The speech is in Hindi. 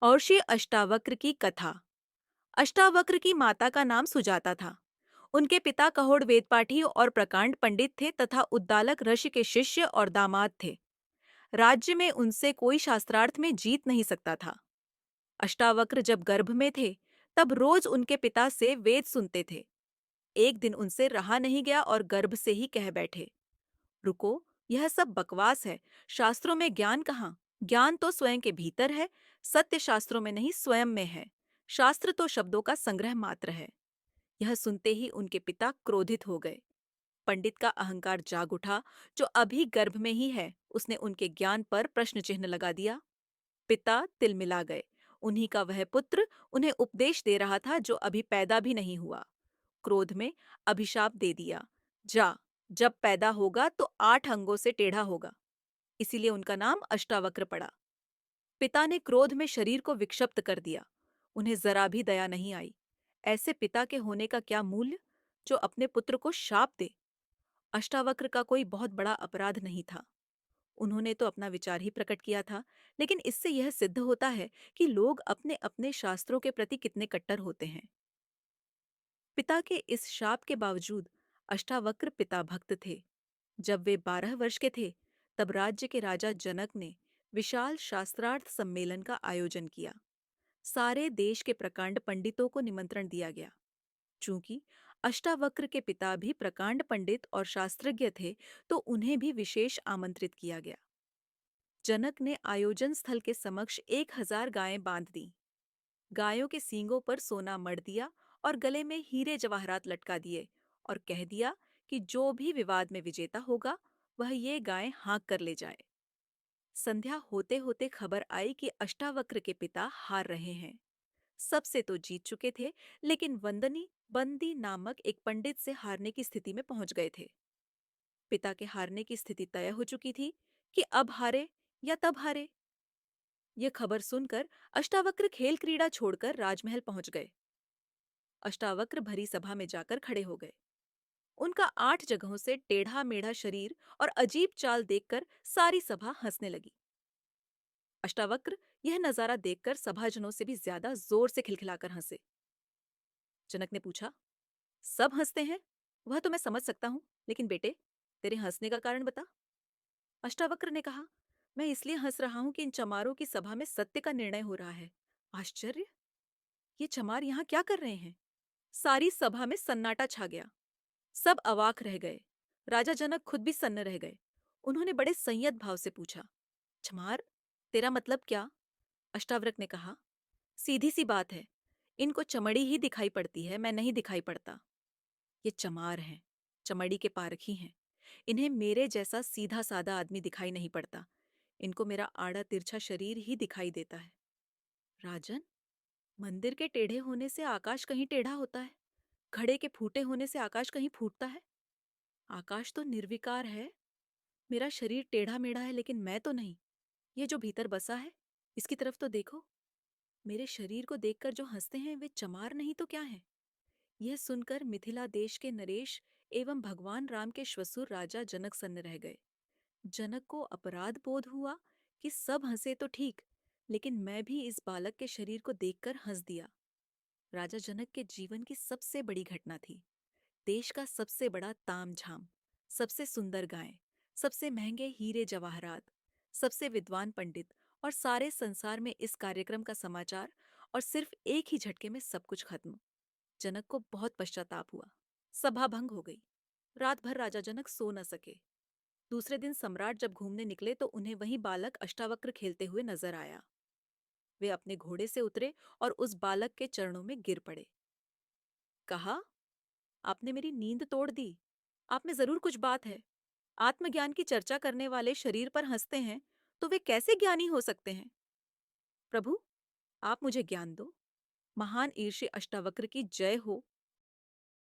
और श्री अष्टावक्र की कथा। अष्टावक्र की माता का नाम सुजाता था। उनके पिता कहोड़ वेदपाठी और प्रकांड पंडित थे तथा उद्दालक ऋषि के शिष्य और दामाद थे। राज्य में उनसे कोई शास्त्रार्थ में जीत नहीं सकता था। अष्टावक्र जब गर्भ में थे तब रोज उनके पिता से वेद सुनते थे। एक दिन उनसे रहा नहीं गया और गर्भ से ही कह बैठे, रुको, यह सब बकवास है। शास्त्रों में ज्ञान कहाँ? ज्ञान तो स्वयं के भीतर है। सत्य शास्त्रों में नहीं, स्वयं में है। शास्त्र तो शब्दों का संग्रह मात्र है। यह सुनते ही उनके पिता क्रोधित हो गए। पंडित का अहंकार जाग उठा। जो अभी गर्भ में ही है, उसने उनके ज्ञान पर प्रश्न चिन्ह लगा दिया। पिता तिलमिला गए। उन्हीं का वह पुत्र उन्हें उपदेश दे रहा था जो अभी पैदा भी नहीं हुआ। क्रोध में अभिशाप दे दिया, जा, जब पैदा होगा तो 8 अंगों से टेढ़ा होगा। इसीलिए उनका नाम अष्टावक्र पड़ा। पिता ने क्रोध में शरीर को विक्षिप्त कर दिया। उन्हें जरा भी दया नहीं आई। ऐसे पिता के होने का क्या मूल्य, जो अपने पुत्र को शाप दे। अष्टावक्र का कोई बहुत बड़ा अपराध नहीं था। उन्होंने तो अपना विचार ही प्रकट किया था, लेकिन इससे यह सिद्ध होता है कि लोग अपने अपने शास्त्रों के प्रति कितने कट्टर होते हैं। पिता के इस शाप के बावजूद अष्टावक्र पिता भक्त थे। जब वे 12 वर्ष के थे, तब राज्य के राजा जनक ने विशाल शास्त्रार्थ सम्मेलन का आयोजन किया। सारे देश के प्रकांड पंडितों को निमंत्रण दिया गया। चूंकि अष्टावक्र के पिता भी प्रकांड पंडित और शास्त्रज्ञ थे, तो उन्हें भी विशेष आमंत्रित किया गया। जनक ने आयोजन स्थल के समक्ष 1,000 गायें बांध दी। गायों के सींगों पर सोना मढ़ दिया और गले में हीरे जवाहरात लटका दिए और कह दिया कि जो भी विवाद में विजेता होगा, वह ये गायें हाँक कर ले जाए। संध्या होते होते खबर आई कि अष्टावक्र के पिता हार रहे हैं। सबसे तो जीत चुके थे, लेकिन वंदनी बंदी नामक एक पंडित से हारने की स्थिति में पहुंच गए थे। पिता के हारने की स्थिति तय हो चुकी थी कि अब हारे या तब हारे। यह खबर सुनकर अष्टावक्र खेल क्रीड़ा छोड़कर राजमहल पहुंच गए। अष्टावक्र भरी सभा में जाकर खड़े हो गए। उनका 8 जगहों से टेढ़ा मेढ़ा शरीर और अजीब चाल देखकर सारी सभा हंसने लगी। अष्टावक्र यह नजारा देखकर सभाजनों से भी ज्यादा जोर से खिलखिलाकर हंसे। जनक ने पूछा, सब हंसते हैं, वह तो मैं समझ सकता हूं, लेकिन बेटे, तेरे हंसने का कारण बता। अष्टावक्र ने कहा, मैं इसलिए हंस रहा हूं कि इन चमारों की सभा में सत्य का निर्णय हो रहा है। आश्चर्य, ये चमार यहाँ क्या कर रहे हैं? सारी सभा में सन्नाटा छा गया। सब अवाक रह गए। राजा जनक खुद भी सन्न रह गए। उन्होंने बड़े संयत भाव से पूछा, चमार, तेरा मतलब क्या? अष्टावक्र ने कहा, सीधी सी बात है, इनको चमड़ी ही दिखाई पड़ती है, मैं नहीं दिखाई पड़ता। ये चमार हैं, चमड़ी के पारखी हैं। इन्हें मेरे जैसा सीधा साधा आदमी दिखाई नहीं पड़ता। इनको मेरा आड़ा तिरछा शरीर ही दिखाई देता है। राजन, मंदिर के टेढ़े होने से आकाश कहीं टेढ़ा होता है? घड़े के फूटे होने से आकाश कहीं फूटता है? आकाश तो निर्विकार है। मेरा शरीर टेढ़ा मेढ़ा है, लेकिन मैं तो नहीं। ये जो भीतर बसा है, इसकी तरफ तो देखो। मेरे शरीर को देखकर जो हंसते हैं, वे चमार नहीं तो क्या है? यह सुनकर मिथिला देश के नरेश एवं भगवान राम के श्वसुर राजा जनक सन्न रह गए। जनक को अपराध बोध हुआ कि सब हंसे तो ठीक, लेकिन मैं भी इस बालक के शरीर को देखकर हंस दिया। राजा जनक के जीवन की सबसे बड़ी घटना थी। देश का सबसे बड़ा तामझाम, सबसे सुंदर गायें, सबसे महंगे हीरे जवाहरात, सबसे विद्वान पंडित और सारे संसार में इस कार्यक्रम का समाचार, और सिर्फ एक ही झटके में सब कुछ खत्म। जनक को बहुत पश्चाताप हुआ। सभा भंग हो गई। रात भर राजा जनक सो न सके। दूसरे दिन सम्राट जब घूमने निकले तो उन्हें वही बालक अष्टावक्र खेलते हुए नजर आया। वे अपने घोड़े से उतरे और उस बालक के चरणों में गिर पड़े। कहा, आपने मेरी नींद तोड़ दी। आप में जरूर कुछ बात है। आत्मज्ञान की चर्चा करने वाले शरीर पर हंसते हैं, तो वे कैसे ज्ञानी हो सकते हैं? प्रभु, आप मुझे ज्ञान दो। महान ईर्ष्य अष्टावक्र की जय हो।